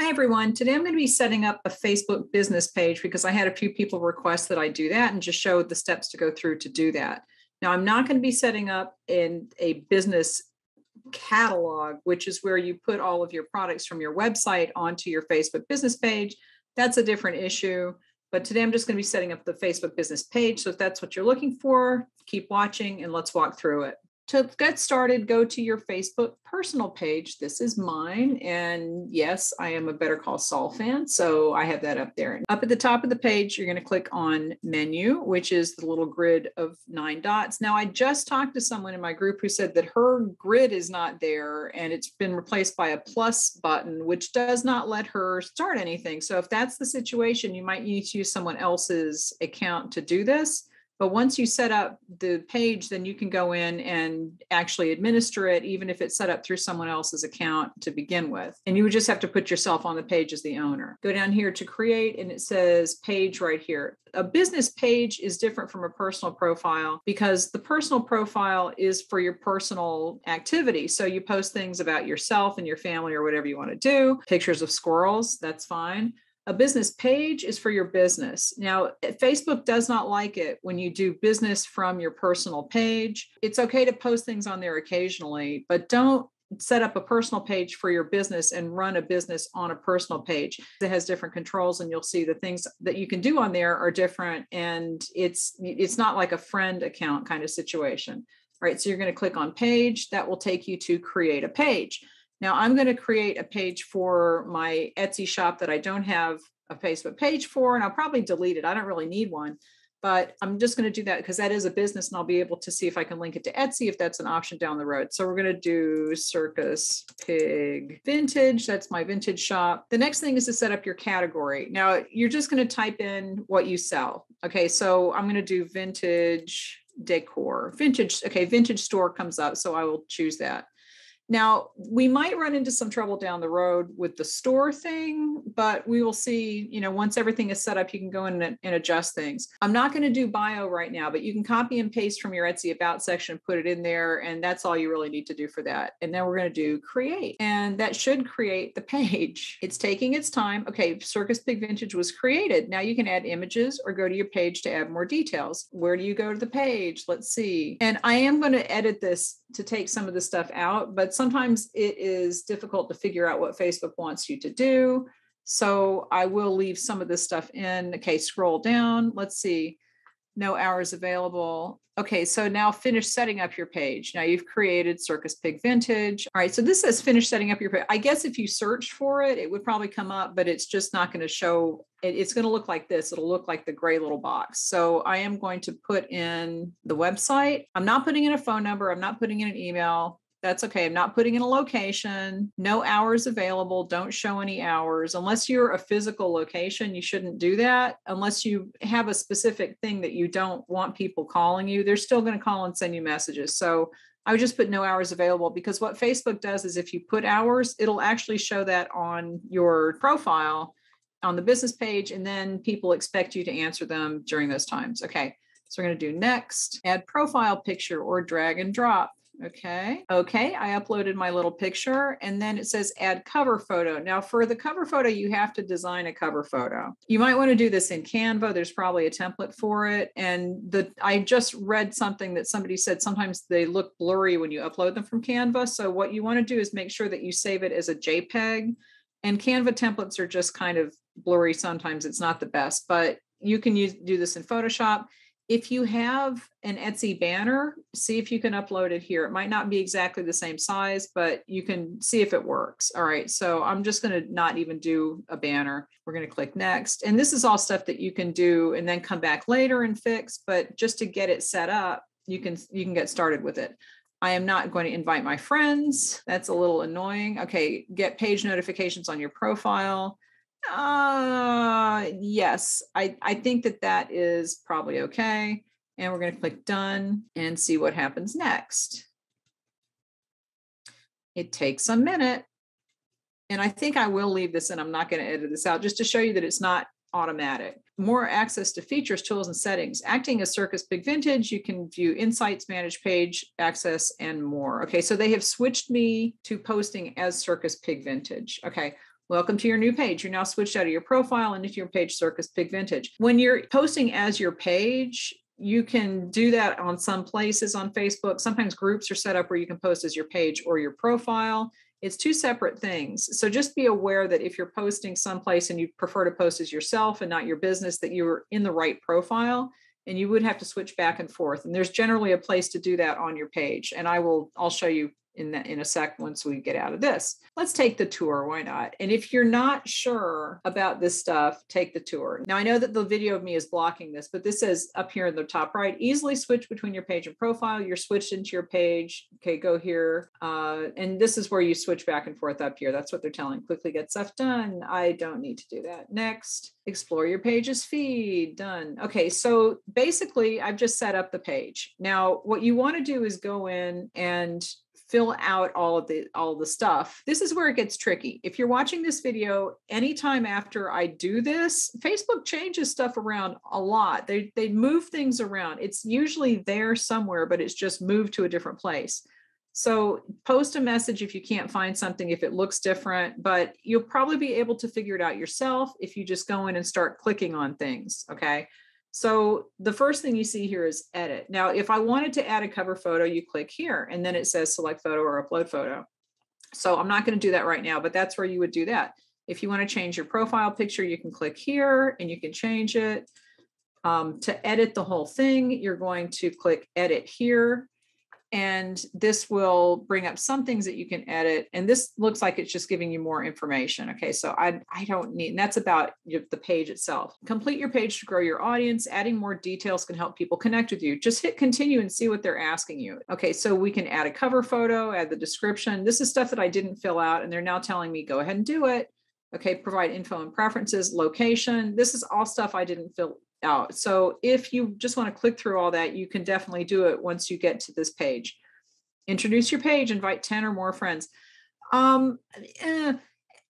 Hi, everyone. Today I'm going to be setting up a Facebook business page because I had a few people request that I do that and just show the steps to go through to do that. Now, I'm not going to be setting up in a business catalog, which is where you put all of your products from your website onto your Facebook business page. That's a different issue. But today I'm just going to be setting up the Facebook business page. So if that's what you're looking for, keep watching and let's walk through it. To get started, go to your Facebook personal page. This is mine. And yes, I am a Better Call Saul fan, so I have that up there. And up at the top of the page, you're going to click on menu, which is the little grid of 9 dots. Now, I just talked to someone in my group who said that her grid is not there and it's been replaced by a plus button, which does not let her start anything. So if that's the situation, you might need to use someone else's account to do this. But once you set up the page, then you can go in and actually administer it, even if it's set up through someone else's account to begin with. And you would just have to put yourself on the page as the owner. Go down here to create, and it says page right here. A business page is different from a personal profile because the personal profile is for your personal activity. So you post things about yourself and your family or whatever you want to do. Pictures of squirrels, that's fine. A business page is for your business. Now, Facebook does not like it when you do business from your personal page. It's okay to post things on there occasionally, but don't set up a personal page for your business and run a business on a personal page. It has different controls, and you'll see the things that you can do on there are different. And it's not like a friend account kind of situation. All right, so you're going to click on page. That will take you to create a page. Now I'm going to create a page for my Etsy shop that I don't have a Facebook page for, and I'll probably delete it. I don't really need one, but I'm just going to do that because that is a business and I'll be able to see if I can link it to Etsy if that's an option down the road. So we're going to do Circus Pig Vintage. That's my vintage shop. The next thing is to set up your category. Now you're just going to type in what you sell. Okay, so I'm going to do vintage decor. Vintage, okay, vintage store comes up, so I will choose that. Now, we might run into some trouble down the road with the store thing, but we will see, once everything is set up, you can go in and adjust things. I'm not going to do bio right now, but you can copy and paste from your Etsy About section and put it in there. And that's all you really need to do for that. And then we're going to do create. And that should create the page. It's taking its time. Okay, Circus Pig Vintage was created. Now you can add images or go to your page to add more details. Where do you go to the page? Let's see. And I am going to edit this to take some of the stuff out, but sometimes it is difficult to figure out what Facebook wants you to do. So I will leave some of this stuff in. Okay, scroll down. Let's see. No hours available. Okay, so now finish setting up your page. Now you've created Circus Pig Vintage. All right, so this says finish setting up your page. I guess if you searched for it, it would probably come up, but it's just not going to show. It's going to look like this. It'll look like the gray little box. So I am going to put in the website. I'm not putting in a phone number. I'm not putting in an email. That's okay. I'm not putting in a location. No hours available. Don't show any hours. Unless you're a physical location, you shouldn't do that. Unless you have a specific thing that you don't want people calling you, they're still going to call and send you messages. So I would just put no hours available, because what Facebook does is if you put hours, it'll actually show that on your profile on the business page, and then people expect you to answer them during those times. Okay, so we're going to do next, add profile picture or drag and drop. Okay, I uploaded my little picture, and then it says add cover photo. Now for the cover photo, you have to design a cover photo. You might want to do this in Canva. There's probably a template for it. And I just read something that somebody said sometimes they look blurry when you upload them from Canva. So what you want to do is make sure that you save it as a JPEG. And Canva templates are just kind of blurry sometimes. It's not the best, but you can do this in Photoshop. If you have an Etsy banner, see if you can upload it here. It might not be exactly the same size, but you can see if it works. All right, so I'm just going to not even do a banner. We're going to click next. And this is all stuff that you can do and then come back later and fix, but just to get it set up, you can get started with it. I am not going to invite my friends. That's a little annoying. Okay, get page notifications on your profile. Yes, I think that is probably okay. And we're going to click done and see what happens next. It takes a minute. And I think I will leave this in. I'm not going to edit this out just to show you that it's not automatic. More access to features, tools, and settings. Acting as Circus Pig Vintage, you can view insights, manage page access, and more. Okay, so they have switched me to posting as Circus Pig Vintage. Okay, Welcome to your new page. You're now switched out of your profile and into your page Circus Pig Vintage. When you're posting as your page, you can do that on some places on Facebook. Sometimes groups are set up where you can post as your page or your profile. It's two separate things. So just be aware that if you're posting someplace and you prefer to post as yourself and not your business, that you're in the right profile, and you would have to switch back and forth. And there's generally a place to do that on your page. And I'll show you in a sec once we get out of this. Let's take the tour. Why not? And if you're not sure about this stuff, take the tour. Now I know that the video of me is blocking this, but this says up here in the top right, easily switch between your page and profile. You're switched into your page. Okay, go here. And this is where you switch back and forth up here. That's what they're telling. Quickly get stuff done. I don't need to do that. Next, explore your page's feed. Done. Okay, so basically I've just set up the page. Now what you want to do is go in and fill out all of the stuff. This is where it gets tricky. If you're watching this video, anytime after I do this, Facebook changes stuff around a lot. They move things around. It's usually there somewhere, but it's just moved to a different place. So post a message if you can't find something, if it looks different, but you'll probably be able to figure it out yourself if you just go in and start clicking on things, okay? So the first thing you see here is edit. Now, if I wanted to add a cover photo, you click here and then it says select photo or upload photo. So I'm not going to do that right now, but that's where you would do that. If you want to change your profile picture, you can click here and you can change it. To edit the whole thing, you're going to click edit here. And this will bring up some things that you can edit. And this looks like it's just giving you more information. Okay, so I don't need, and that's about the page itself. Complete your page to grow your audience. Adding more details can help people connect with you. Just hit continue and see what they're asking you. Okay, so we can add a cover photo, add the description. This is stuff that I didn't fill out and they're now telling me go ahead and do it. Okay, provide info and preferences, location. This is all stuff I didn't fill out. So if you just want to click through all that, you can definitely do it once you get to this page. Introduce your page, invite 10 or more friends. You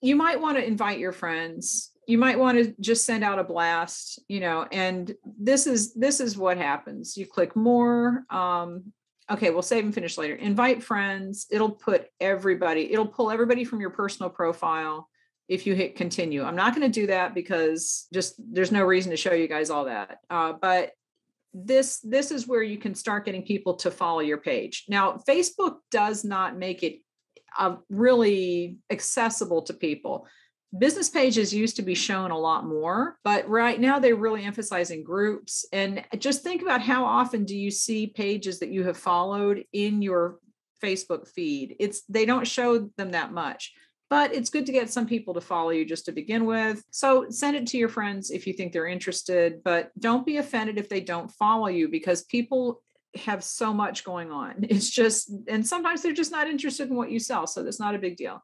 might want to invite your friends. You might want to just send out a blast, and this is what happens. You click more. Okay, we'll save and finish later. Invite friends. It'll pull everybody from your personal profile if you hit continue. I'm not going to do that because there's no reason to show you guys all that. But this is where you can start getting people to follow your page. Now, Facebook does not make it really accessible to people. Business pages used to be shown a lot more, but right now they're really emphasizing groups. And just think about how often do you see pages that you have followed in your Facebook feed? They don't show them that much. But it's good to get some people to follow you just to begin with. So send it to your friends if you think they're interested, but don't be offended if they don't follow you because people have so much going on. And sometimes they're just not interested in what you sell. So that's not a big deal.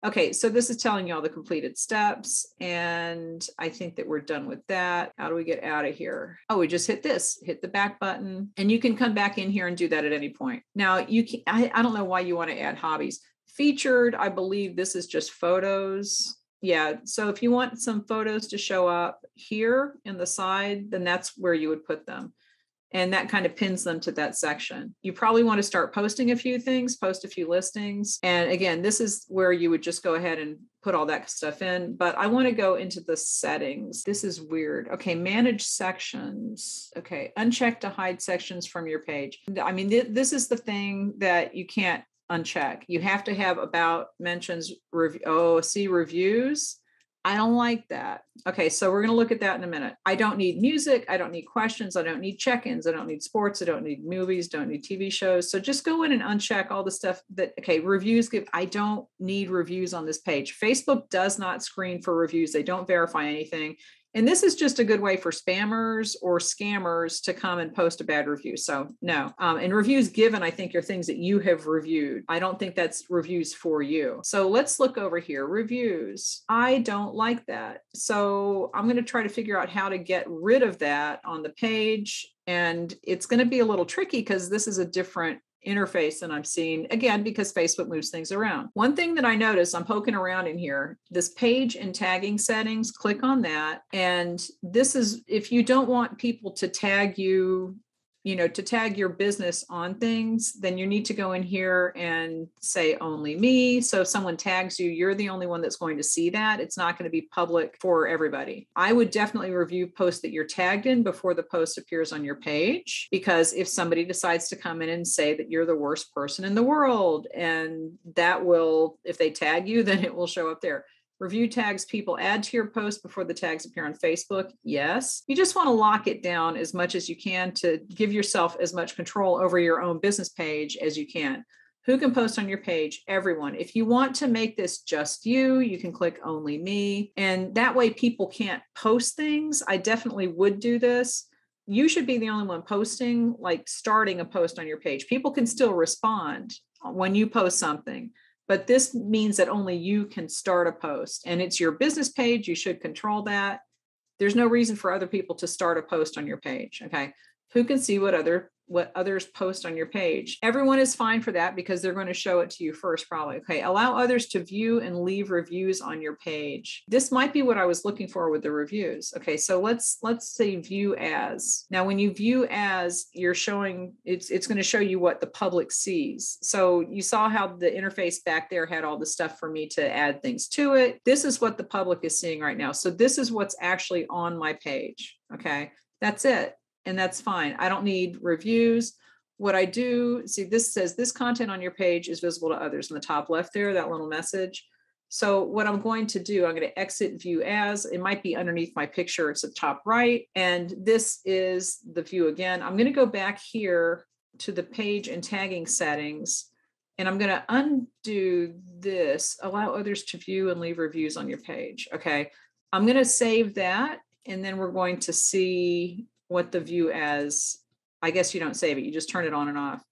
Okay, so this is telling you all the completed steps. And I think that we're done with that. How do we get out of here? Oh, we just hit the back button, and you can come back in here and do that at any point. Now, I don't know why you want to add hobbies. Featured, I believe this is just photos. Yeah, so if you want some photos to show up here in the side, then that's where you would put them. And that kind of pins them to that section. You probably want to start posting a few things, post a few listings. And again, this is where you would just go ahead and put all that stuff in. But I want to go into the settings. This is weird. Okay, manage sections. Okay, uncheck to hide sections from your page. I mean, this is the thing that you can't uncheck. You have to have about, mentions, reviews. I don't like that. Okay, so we're going to look at that in a minute. I don't need music. I don't need questions. I don't need check-ins. I don't need sports. I don't need movies. Don't need TV shows. So just go in and uncheck all the stuff reviews I don't need reviews on this page. Facebook does not screen for reviews. They don't verify anything. And this is just a good way for spammers or scammers to come and post a bad review. So no. And reviews given, I think, are things that you have reviewed. I don't think that's reviews for you. So let's look over here. Reviews. I don't like that. So I'm going to try to figure out how to get rid of that on the page. And it's going to be a little tricky because this is a different interface than I'm seeing, again, because Facebook moves things around. One thing that I noticed, I'm poking around in here, this page and tagging settings, click on that. And this is, if you don't want people to tag you to tag your business on things, then you need to go in here and say only me. So if someone tags you, you're the only one that's going to see that. It's not going to be public for everybody. I would definitely review posts that you're tagged in before the post appears on your page, because if somebody decides to come in and say that you're the worst person in the world, and that will, if they tag you, then it will show up there. Review tags people add to your post before the tags appear on Facebook. Yes. You just want to lock it down as much as you can to give yourself as much control over your own business page as you can. Who can post on your page? Everyone. If you want to make this just you, you can click only me. And that way people can't post things. I definitely would do this. You should be the only one posting, like starting a post on your page. People can still respond when you post something. But this means that only you can start a post, and it's your business page. You should control that. There's no reason for other people to start a post on your page. Okay. Who can see what others post on your page? Everyone is fine for that because they're going to show it to you first, probably. Okay. Allow others to view and leave reviews on your page. This might be what I was looking for with the reviews. Okay. So let's say view as. Now, when you view as, you're showing, it's going to show you what the public sees. So you saw how the interface back there had all the stuff for me to add things to it. This is what the public is seeing right now. So this is what's actually on my page. Okay. That's it. And that's fine. I don't need reviews. What I do, see, this says this content on your page is visible to others in the top left there, that little message. So what I'm going to do, I'm going to exit view as. It might be underneath my picture. It's at top right. And this is the view again. I'm going to go back here to the page and tagging settings. And I'm going to undo this, allow others to view and leave reviews on your page. Okay. I'm going to save that. And then we're going to see what the view as, I guess you don't save it, you just turn it on and off.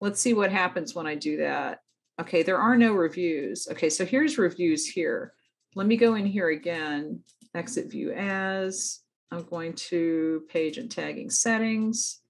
Let's see what happens when I do that. Okay, there are no reviews. Okay, so here's reviews here. Let me go in here again, exit view as. I'm going to page and tagging settings.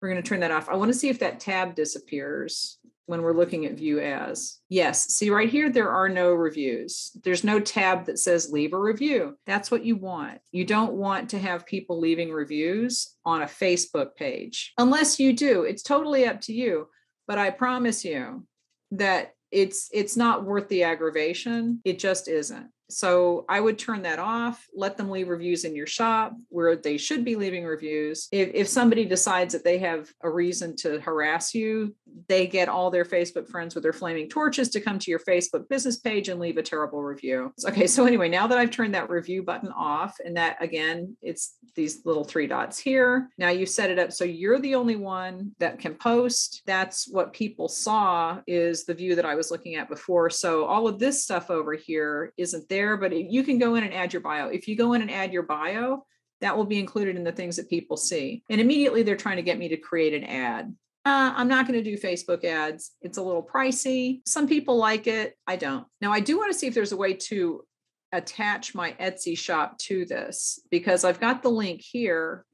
We're going to turn that off. I want to see if that tab disappears when we're looking at view as. Yes, see right here, there are no reviews. There's no tab that says leave a review. That's what you want. You don't want to have people leaving reviews on a Facebook page. Unless you do, it's totally up to you. But I promise you that it's not worth the aggravation. It just isn't. So I would turn that off, let them leave reviews in your shop where they should be leaving reviews. If somebody decides that they have a reason to harass you, they get all their Facebook friends with their flaming torches to come to your Facebook business page and leave a terrible review. Okay, so anyway, now that I've turned that review button off, and that again, it's these little three dots here. Now you set it up so you're the only one that can post. That's what people saw, is the view that I was looking at before. So all of this stuff over here isn't there, but you can go in and add your bio. If you go in and add your bio, that will be included in the things that people see. And immediately they're trying to get me to create an ad. I'm not going to do Facebook ads. It's a little pricey. Some people like it. I don't. Now, I do want to see if there's a way to attach my Etsy shop to this, because I've got the link here,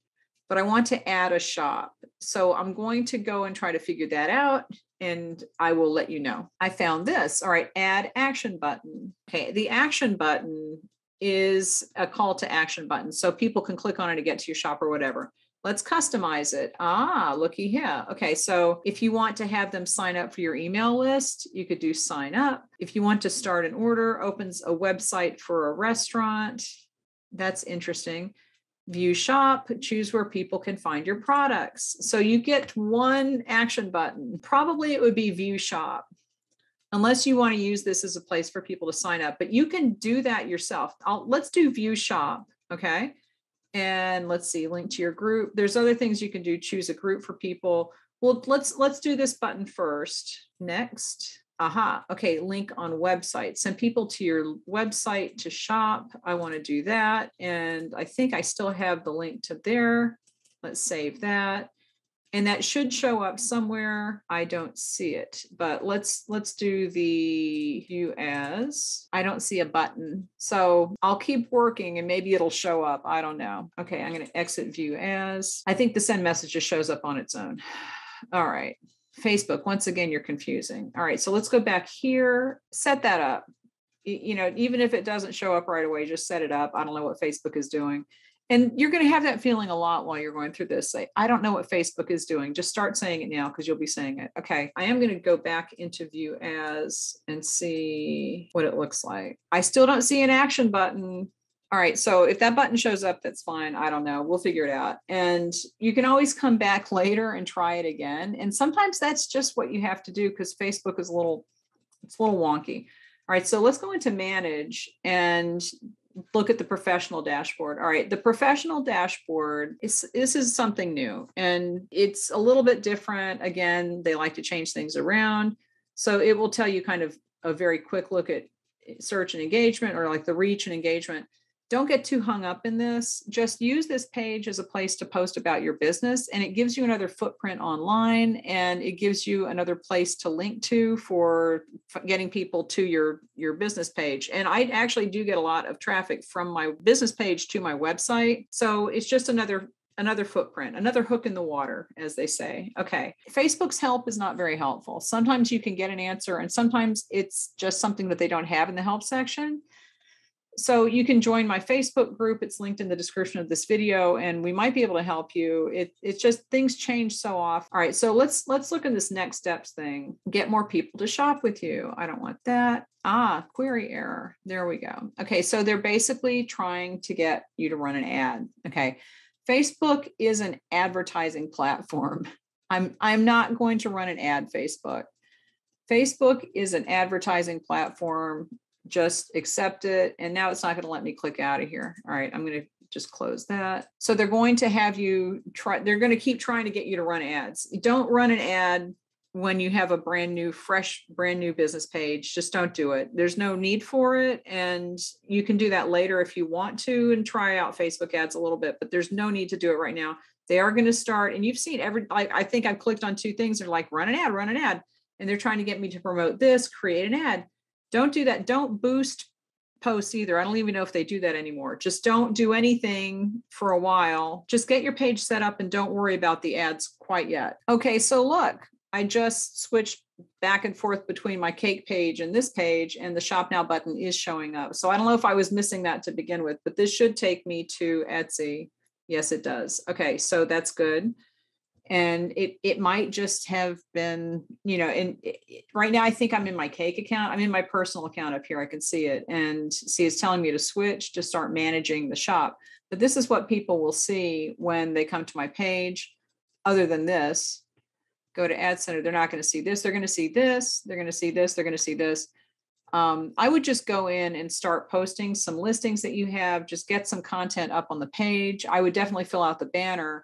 but I want to add a shop. So I'm going to go and try to figure that out, and I will let you know. I found this. All right, add action button. Okay, the action button is a call to action button. So people can click on it to get to your shop or whatever. Let's customize it. Looky here. Okay, so if you want to have them sign up for your email list, you could do sign up. If you want to start an order, opens a website for a restaurant. That's interesting. View shop, choose where people can find your products. So you get one action button. Probably it would be view shop, unless you want to use this as a place for people to sign up, but you can do that yourself. Let's do view shop. Okay. And let's see, link to your group. There's other things you can do. Choose a group for people. Well, let's do this button first. Next. Okay, link on website. Send people to your website to shop. I want to do that. And I think I still have the link to there. Let's save that. And that should show up somewhere. I don't see it, but let's do the view as. I don't see a button. So I'll keep working and maybe it'll show up. I don't know. Okay, I'm going to exit view as. I think the send message just shows up on its own. All right. Facebook, once again, you're confusing. All right, so let's go back here, set that up. Even if it doesn't show up right away, just set it up. I don't know what Facebook is doing. And you're going to have that feeling a lot while you're going through this. Say, I don't know what Facebook is doing. Just start saying it now because you'll be saying it. Okay, I am going to go back into view as and see what it looks like. I still don't see an action button. All right, so if that button shows up, that's fine. I don't know. We'll figure it out. And you can always come back later and try it again. And sometimes that's just what you have to do because Facebook is it's a little wonky. All right, so let's go into manage and look at the professional dashboard. All right, the professional dashboard this is something new and it's a little bit different. Again, they like to change things around. So it will tell you kind of a very quick look at search and engagement or like the reach and engagement. Don't get too hung up in this. Just use this page as a place to post about your business, and it gives you another footprint online, and it gives you another place to link to for getting people to your business page. And I actually do get a lot of traffic from my business page to my website. So it's just another footprint, another hook in the water, as they say. Okay. Facebook's help is not very helpful. Sometimes you can get an answer, and sometimes it's just something that they don't have in the help section. So you can join my Facebook group. It's linked in the description of this video, and we might be able to help you. It's just things change so often. All right, so let's look at this next steps thing. Get more people to shop with you. I don't want that. Query error. There we go. Okay, so they're basically trying to get you to run an ad. Okay, Facebook is an advertising platform. I'm not going to run an ad, Facebook. Facebook is an advertising platform. Just accept it. And now it's not going to let me click out of here. All right, I'm going to just close that. So they're going to have you they're going to keep trying to get you to run ads. Don't run an ad when you have a brand new business page. Just don't do it. There's no need for it. And you can do that later if you want to and try out Facebook ads a little bit, but there's no need to do it right now. They are going to start, and you've seen I think I've clicked on two things. They're like, run an ad. And they're trying to get me to promote this, create an ad. Don't do that. Don't boost posts either. I don't even know if they do that anymore. Just don't do anything for a while. Just get your page set up and don't worry about the ads quite yet. Okay, so look, I just switched back and forth between my cake page and this page, and the Shop Now button is showing up. So I don't know if I was missing that to begin with, but this should take me to Etsy. Yes, it does. Okay, so that's good. And it might just have been, right now I think I'm in my cake account. I'm in my personal account up here. I can see it and see it's telling me to switch to start managing the shop. But this is what people will see when they come to my page. Other than this, go to Ad Center. They're not going to see this. They're going to see this. They're going to see this. They're going to see this. I would just go in and start posting some listings that you have. Just get some content up on the page. I would definitely fill out the banner.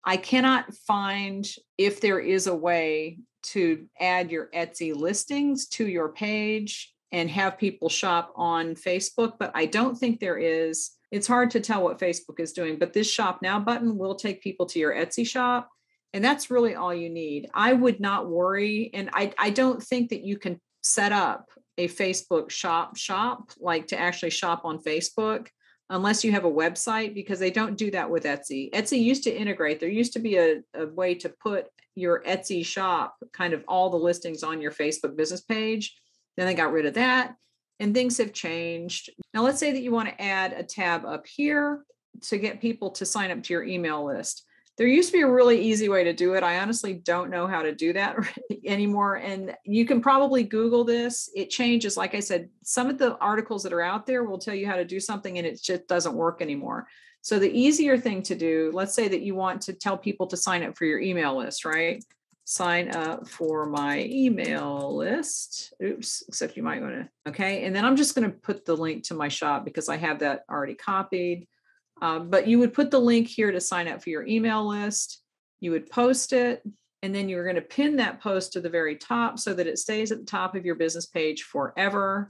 I cannot find if there is a way to add your Etsy listings to your page and have people shop on Facebook, but I don't think there is. It's hard to tell what Facebook is doing, but this Shop Now button will take people to your Etsy shop. And that's really all you need. I would not worry. And I don't think that you can set up a Facebook shop like to actually shop on Facebook unless you have a website, because they don't do that with Etsy. Etsy used to integrate. There used to be a way to put your Etsy shop, kind of all the listings on your Facebook business page. Then they got rid of that and things have changed. Now, let's say that you want to add a tab up here to get people to sign up to your email list. There used to be a really easy way to do it. I honestly don't know how to do that anymore. And you can probably Google this. It changes. Like I said, some of the articles that are out there will tell you how to do something and it just doesn't work anymore. So the easier thing to do, let's say that you want to tell people to sign up for your email list, right? Sign up for my email list. Oops, except you might want to, okay. And then I'm just going to put the link to my shop because I have that already copied. But you would put the link here to sign up for your email list. You would post it, and then you're going to pin that post to the very top so that it stays at the top of your business page forever.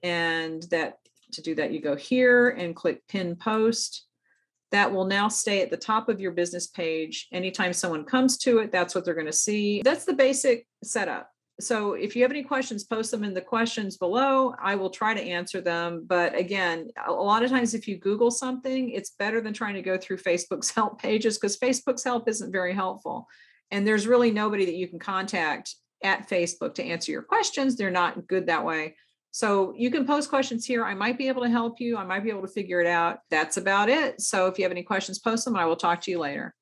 And that to do that, you go here and click pin post. That will now stay at the top of your business page. Anytime someone comes to it, that's what they're going to see. That's the basic setup. So if you have any questions, post them in the questions below. I will try to answer them. But again, a lot of times if you Google something, it's better than trying to go through Facebook's help pages because Facebook's help isn't very helpful. And there's really nobody that you can contact at Facebook to answer your questions. They're not good that way. So you can post questions here. I might be able to help you. I might be able to figure it out. That's about it. So if you have any questions, post them. I will talk to you later.